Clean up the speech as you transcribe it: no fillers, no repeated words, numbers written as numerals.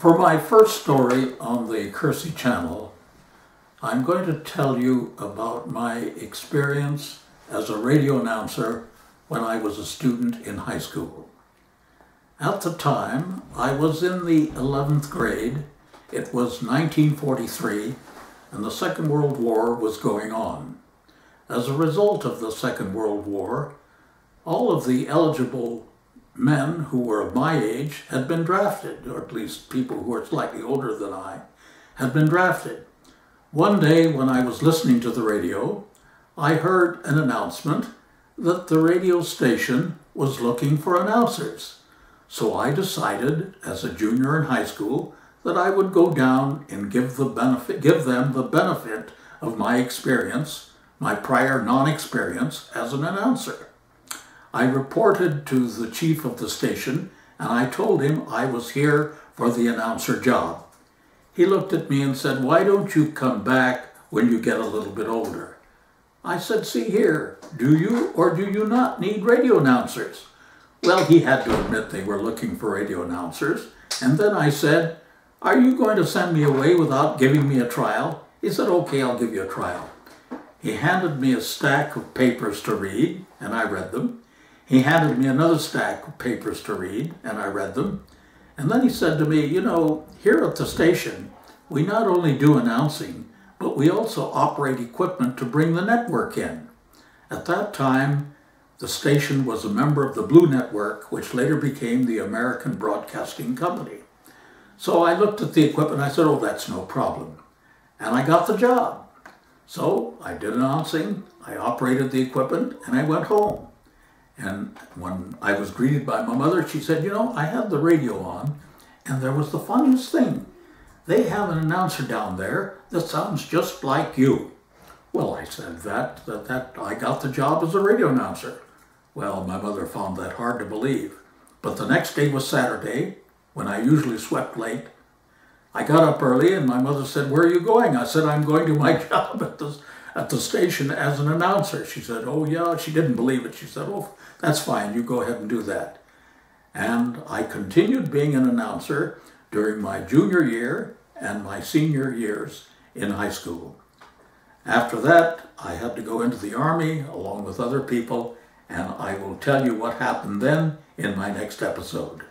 For my first story on the Kersey Channel, I'm going to tell you about my experience as a radio announcer when I was a student in high school. At the time, I was in the 11th grade. It was 1943, and the Second World War was going on. As a result of the Second World War, all of the eligible men who were of my age had been drafted, or at least people who were slightly older than I had been drafted. One day when I was listening to the radio, I heard an announcement that the radio station was looking for announcers. So I decided, as a junior in high school, that I would go down and give them the benefit of my experience, my prior non-experience as an announcer. I reported to the chief of the station, and I told him I was here for the announcer job. He looked at me and said, "Why don't you come back when you get a little bit older?" I said, "See here, do you or do you not need radio announcers?" Well, he had to admit they were looking for radio announcers. And then I said, "Are you going to send me away without giving me a trial?" He said, "Okay, I'll give you a trial." He handed me a stack of papers to read, and I read them. He handed me another stack of papers to read, and I read them. And then he said to me, "You know, here at the station, we not only do announcing, but we also operate equipment to bring the network in." At that time, the station was a member of the Blue Network, which later became the American Broadcasting Company. So I looked at the equipment and I said, "Oh, that's no problem." And I got the job. So I did announcing, I operated the equipment, and I went home. And when I was greeted by my mother, she said, "You know, I had the radio on, and there was the funniest thing. They have an announcer down there that sounds just like you." Well, I said that I got the job as a radio announcer. Well, my mother found that hard to believe. But the next day was Saturday, when I usually swept late. I got up early, and my mother said, "Where are you going?" I said, "I'm going to my job at the station as an announcer." She said, "Oh yeah," she didn't believe it. She said, "Oh, that's fine, you go ahead and do that." And I continued being an announcer during my junior year and my senior years in high school. After that, I had to go into the Army along with other people, and I will tell you what happened then in my next episode.